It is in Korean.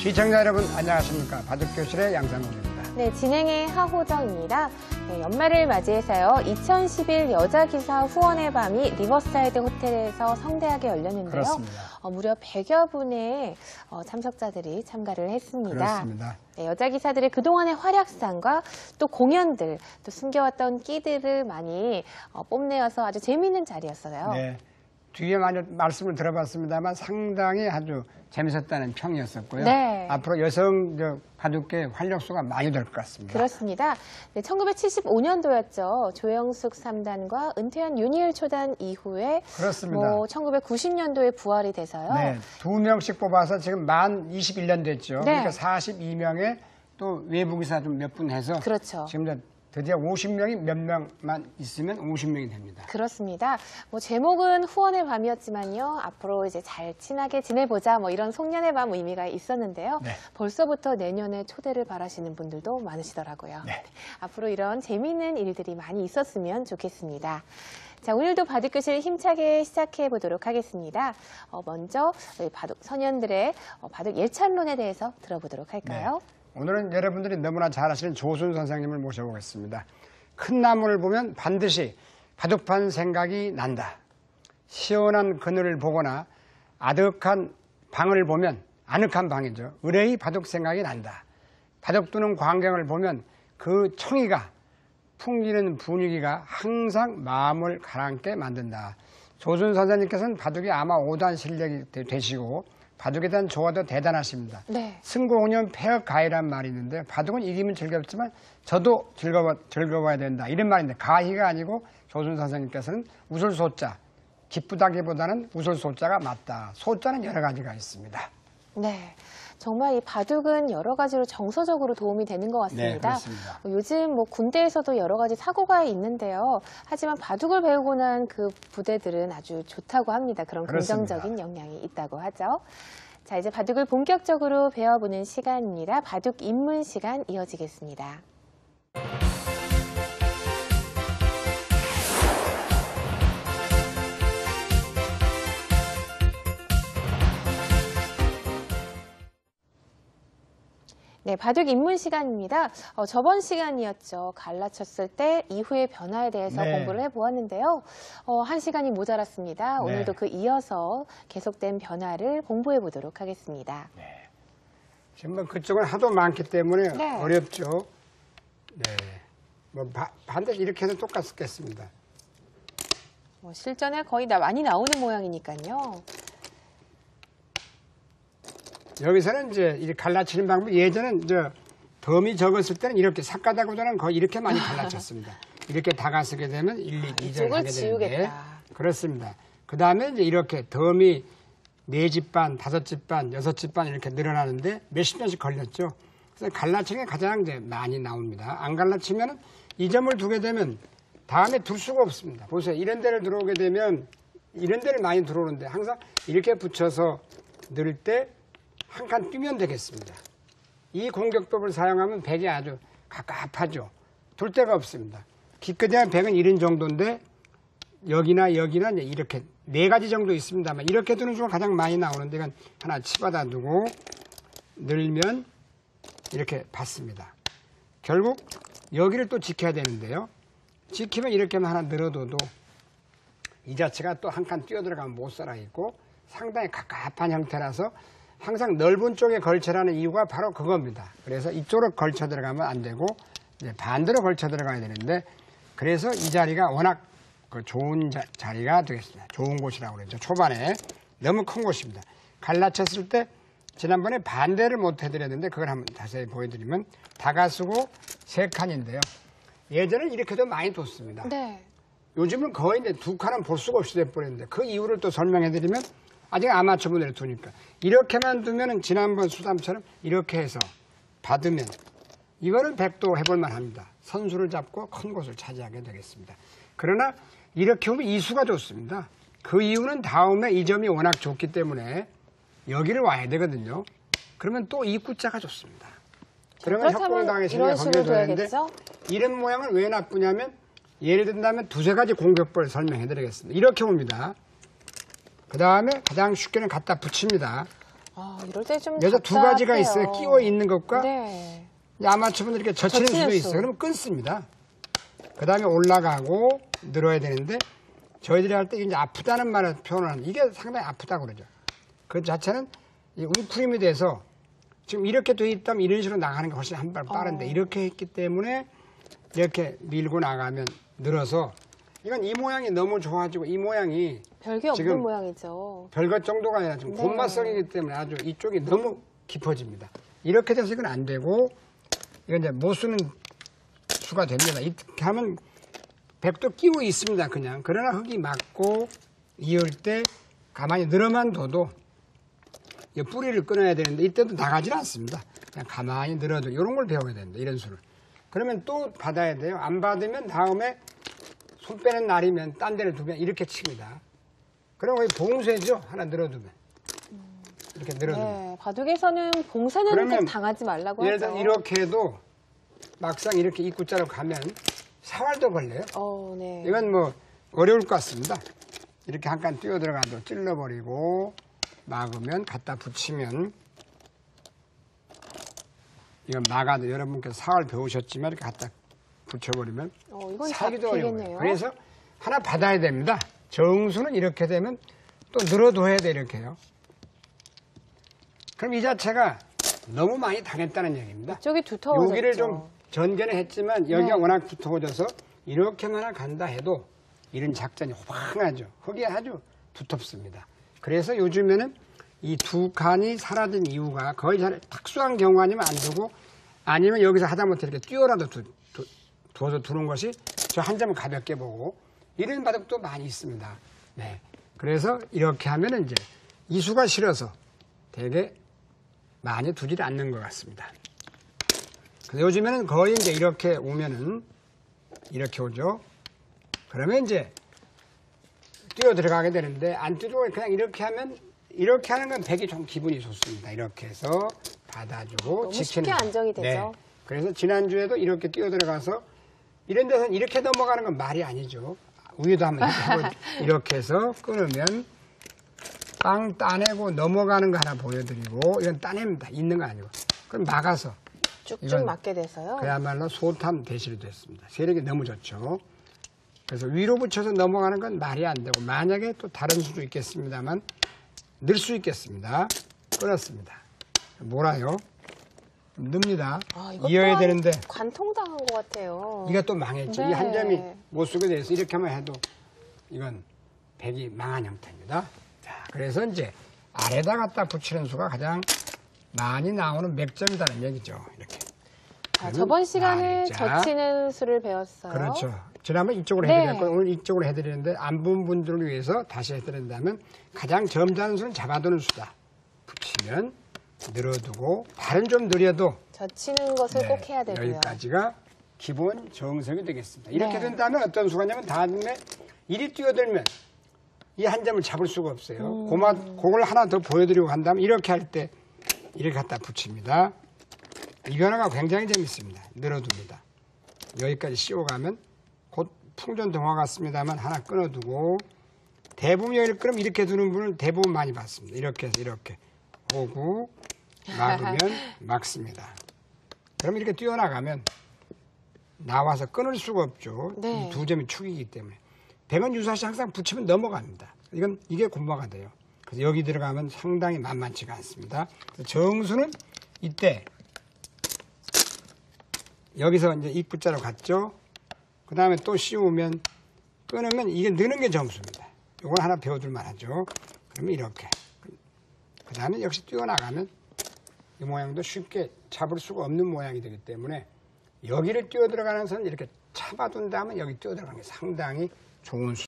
시청자 여러분 안녕하십니까. 바둑교실의 양상훈입니다. 네, 진행의 하호정입니다. 네, 연말을 맞이해서요. 2011 여자기사 후원의 밤이 리버사이드 호텔에서 성대하게 열렸는데요. 그렇습니다. 무려 100여 분의 참석자들이 참가를 했습니다. 그렇습니다. 네, 여자기사들의 그동안의 활약상과 또 공연들, 또 숨겨왔던 끼들을 많이 뽐내어서 아주 재미있는 자리였어요. 네. 뒤에 많이 말씀을 들어봤습니다만 상당히 아주 재밌었다는 평이었었고요. 네. 앞으로 여성 바둑계 활력소가 많이 될 것 같습니다. 그렇습니다. 네, 1975년도였죠. 조영숙 3단과 은퇴한 윤희일 초단 이후에 그렇습니다. 1990년도에 부활이 돼서요. 네, 2명씩 뽑아서 지금 만 21년 됐죠. 네. 그러니까 42명에 또 외부 기사 좀 몇 분 해서 그렇죠. 지금 드디어 50명이 몇 명만 있으면 50명이 됩니다. 그렇습니다. 제목은 후원의 밤이었지만요. 앞으로 이제 잘 친하게 지내보자 이런 송년의 밤 의미가 있었는데요. 네. 벌써부터 내년에 초대를 바라시는 분들도 많으시더라고요. 네. 앞으로 이런 재미있는 일들이 많이 있었으면 좋겠습니다. 자, 오늘도 바둑교실 힘차게 시작해 보도록 하겠습니다. 먼저 바둑 소년들의 바둑 예찬론에 대해서 들어보도록 할까요? 네. 오늘은 여러분들이 너무나 잘 아시는 조순 선생님을 모셔보겠습니다. 큰 나무를 보면 반드시 바둑판 생각이 난다. 시원한 그늘을 보거나 아득한 방을 보면 아늑한 방이죠. 의뢰의 바둑 생각이 난다. 바둑 두는 광경을 보면 그 청이가 풍기는 분위기가 항상 마음을 가라앉게 만든다. 조순 선생님께서는 바둑이 아마 5단 실력이 되시고 바둑에 대한 조화도 대단하십니다. 네. 승고 5년 폐업 가히란 말이 있는데 바둑은 이기면 즐겁지만 저도 즐거워야 된다. 이런 말인데 가히가 아니고 조순 선생님께서는 웃을 소자, 기쁘다기보다는 웃을 소자가 맞다. 소자는 여러 가지가 있습니다. 네. 정말 이 바둑은 여러 가지로 정서적으로 도움이 되는 것 같습니다. 네, 그렇습니다. 요즘 군대에서도 여러 가지 사고가 있는데요. 하지만 바둑을 배우고 난 그 부대들은 아주 좋다고 합니다. 그런 그렇습니다. 긍정적인 영향이 있다고 하죠. 자, 이제 바둑을 본격적으로 배워보는 시간입니다. 바둑 입문 시간 이어지겠습니다. 네, 바둑 입문 시간입니다. 저번 시간이었죠. 갈라쳤을 때 이후의 변화에 대해서 네. 공부를 해보았는데요. 1시간이 모자랐습니다. 오늘도 네. 그 이어서 계속된 변화를 공부해 보도록 하겠습니다. 네. 지금 그쪽은 하도 많기 때문에 네. 어렵죠. 네. 반드시 이렇게 해도 똑같겠습니다. 실전에 거의 많이 나오는 모양이니까요. 여기서는 이제 이렇게 갈라치는 방법, 예전엔 덤이 적었을 때는 이렇게 삭가다보다는 거의 이렇게 많이 갈라쳤습니다. 이렇게 다가서게 되면 1, 2, 2절 하게 되는데. 그렇습니다. 그 다음에 이제 이렇게 덤이 4집 반, 5집 반, 6집 반 이렇게 늘어나는데 몇십 년씩 걸렸죠. 그래서 갈라치는 게 가장 이제 많이 나옵니다. 안 갈라치면 이 점을 두게 되면 다음에 둘 수가 없습니다. 보세요. 이런 데를 들어오게 되면 이런 데를 많이 들어오는데 항상 이렇게 붙여서 넣을 때 한 칸 뛰면 되겠습니다. 이 공격법을 사용하면 백이 아주 갑갑하죠. 둘 데가 없습니다. 기껏해야 백은 이런 정도인데 여기나 이제 이렇게 4가지 정도 있습니다만 이렇게 두는 수가 가장 많이 나오는데 이건 하나 치받아 두고 늘면 이렇게 받습니다. 결국 여기를 또 지켜야 되는데요. 지키면 이렇게만 하나 늘어둬도 이 자체가 또 한 칸 뛰어들어가면 못 살아있고 상당히 갑갑한 형태라서 항상 넓은 쪽에 걸쳐라는 이유가 바로 그겁니다. 그래서 이쪽으로 걸쳐 들어가면 안 되고 이제 반대로 걸쳐 들어가야 되는데 그래서 이 자리가 워낙 좋은 자리가 되겠습니다. 좋은 곳이라고 그랬죠. 초반에 너무 큰 곳입니다. 갈라쳤을 때 지난번에 반대를 못 해드렸는데 그걸 한번 자세히 보여드리면 다가서고 3칸인데요. 예전에는 이렇게도 많이 뒀습니다. 네. 요즘은 거의 이제 2칸은 볼 수가 없이 돼버렸는데 그 이유를 또 설명해드리면 아직 아마추어 분들을 두니까 이렇게만 두면은 지난번 수담처럼 이렇게 해서 받으면 이거는 백도 해볼만 합니다. 선수를 잡고 큰 곳을 차지하게 되겠습니다. 그러나 이렇게 오면 이수가 좋습니다. 그 이유는 다음에 이 점이 워낙 좋기 때문에 여기를 와야 되거든요. 그러면 또 이 구자가 좋습니다. 그러면 협공당의 신뢰가 건져줘야 되는데 이런 모양은 왜 나쁘냐면 예를 든다면 2-3가지 공격법을 설명해 드리겠습니다. 이렇게 옵니다. 그 다음에 가장 쉽게는 갖다 붙입니다. 이럴 때 좀 여기서 두 가지가 있어요. 끼워 있는 것과 네. 아마추어분들 이렇게 젖히는 수도 있어요. 그러면 끊습니다. 그 다음에 올라가고 늘어야 되는데 저희들이 할 때 이제 아프다는 말을 표현하는 이게 상당히 아프다고 그러죠. 그 자체는 이 웅크림이 돼서 지금 이렇게 돼 있다면 이런 식으로 나가는 게 훨씬 한 발 빠른데 이렇게 했기 때문에 이렇게 밀고 나가면 늘어서 이건 이 모양이 너무 좋아지고 이 모양이 별게 없는 모양이죠. 별것 정도가 아니라 지금 곤마성이기 때문에 아주 이쪽이 너무 깊어집니다. 이렇게 돼서 이건 안 되고 이건 이제 못 쓰는 수가 됩니다. 이렇게 하면 백도 끼고 있습니다. 그냥. 그러나 흙이 맞고 이을 때 가만히 늘어만 둬도 이 뿌리를 끊어야 되는데 이때도 나가질 않습니다. 그냥 가만히 늘어도 이런 걸 배워야 된다. 이런 수를. 그러면 또 받아야 돼요. 안 받으면 다음에 손 빼는 날이면 딴 데를 두면 이렇게 칩니다. 그럼 거의 봉쇄죠. 하나 늘어두면. 이렇게 늘어두면. 네, 바둑에서는 봉쇄는 꼭 당하지 말라고 예를 하죠. 들어 이렇게 해도 막상 이렇게 입구자로 가면 사활도 걸려요. 네. 이건 뭐 어려울 것 같습니다. 이렇게 한 칸 뛰어 들어가도 찔러버리고 막으면 갖다 붙이면 이건 막아도 여러분께서 사활 배우셨지만 이렇게 갖다 붙여버리면 이건 사기도 어려워요. 잡히겠네요. 그래서 하나 받아야 됩니다. 정수는 이렇게 되면 또 늘어둬야 돼 이렇게요. 그럼 이 자체가 너무 많이 당했다는 얘기입니다. 이쪽이 두터워졌죠. 여기를 좀 전개는 했지만 여기가 워낙 두터워져서 이렇게만 간다 해도 이런 작전이 호방하죠. 흙이 아주 두텁습니다. 그래서 요즘에는 이 두 칸이 사라진 이유가 거의 잘 특수한 경우 아니면 안 두고 아니면 여기서 하다못해 이렇게 뛰어라도 두어서 두는 것이 저 한 점을 가볍게 보고 이런 바둑도 많이 있습니다. 네. 그래서 이렇게 하면은 이제 이수가 싫어서 되게 많이 두질 않는 것 같습니다. 요즘에는 거의 이제 이렇게 오면은 이렇게 오죠. 그러면 이제 뛰어 들어가게 되는데 안 뛰고 그냥 이렇게 하면 이렇게 하는 건 백이 좀 기분이 좋습니다. 이렇게 해서 받아주고 너무 지키는 쉽게 거. 안정이 되죠. 네. 그래서 지난주에도 이렇게 뛰어 들어가서 이런 데서는 이렇게 넘어가는 건 말이 아니죠. 위에도 한번 이렇게 해서 끊으면 빵 따내고 넘어가는 거 하나 보여드리고 이건 따냅니다. 있는 거 아니고. 그럼 막아서 쭉쭉 맞게 돼서요. 그야말로 소탐 대실이 됐습니다. 세력이 너무 좋죠. 그래서 위로 붙여서 넘어가는 건 말이 안 되고 만약에 또 다른 수도 있겠습니다만 늘 수 있겠습니다. 끊었습니다. 몰아요. 넣습니다. 이어야 되는데 관통당한 것 같아요. 이가 또 망했죠. 네. 이 한 점이 못 쓰게 돼서 이렇게만 해도 이건 백이 망한 형태입니다. 자, 그래서 이제 아래다 갖다 붙이는 수가 가장 많이 나오는 맥점이라는 얘기죠. 이렇게. 저번 시간에 날짜. 젖히는 수를 배웠어요. 그렇죠. 지난번 이쪽으로 네. 해드렸고 오늘 이쪽으로 해드리는데 안 본 분들을 위해서 다시 해드린다면 가장 점잖은 수는 잡아두는 수다. 붙이면 늘어두고 발은 좀 느려도 젖히는 것을 꼭 해야 되고요. 여기까지가 기본 정석이 되겠습니다. 이렇게 네. 된다면 어떤 수가 있냐면 다음에 이리 뛰어들면 이 한 점을 잡을 수가 없어요. 그걸 하나 더 보여드리고 간다면 이렇게 할 때 이렇게 갖다 붙입니다. 이 변화가 굉장히 재밌습니다. 늘어둡니다. 여기까지 씌워가면 곧 풍전 동화 같습니다만 하나 끊어두고 대부분 여기를 끊으면 이렇게 두는 분은 대부분 많이 봤습니다. 이렇게 해서 이렇게 오고 막으면 막습니다. 그럼 이렇게 뛰어나가면 나와서 끊을 수가 없죠. 네. 이 두 점이 축이기 때문에. 백은 유사시 항상 붙이면 넘어갑니다. 이게 군마가 돼요. 그래서 여기 들어가면 상당히 만만치가 않습니다. 정수는 이때 여기서 이제 입구자로 갔죠. 그 다음에 또 씌우면 끊으면 이게 느는 게 점수입니다. 이걸 하나 배워둘 만하죠. 그러면 이렇게. 그 다음에 역시 뛰어나가면 이 모양도 쉽게 잡을 수가 없는 모양이 되기 때문에 여기를 뛰어 들어가는 선은 이렇게 잡아둔 다음에 여기 뛰어 들어가는 게 상당히 좋은 수.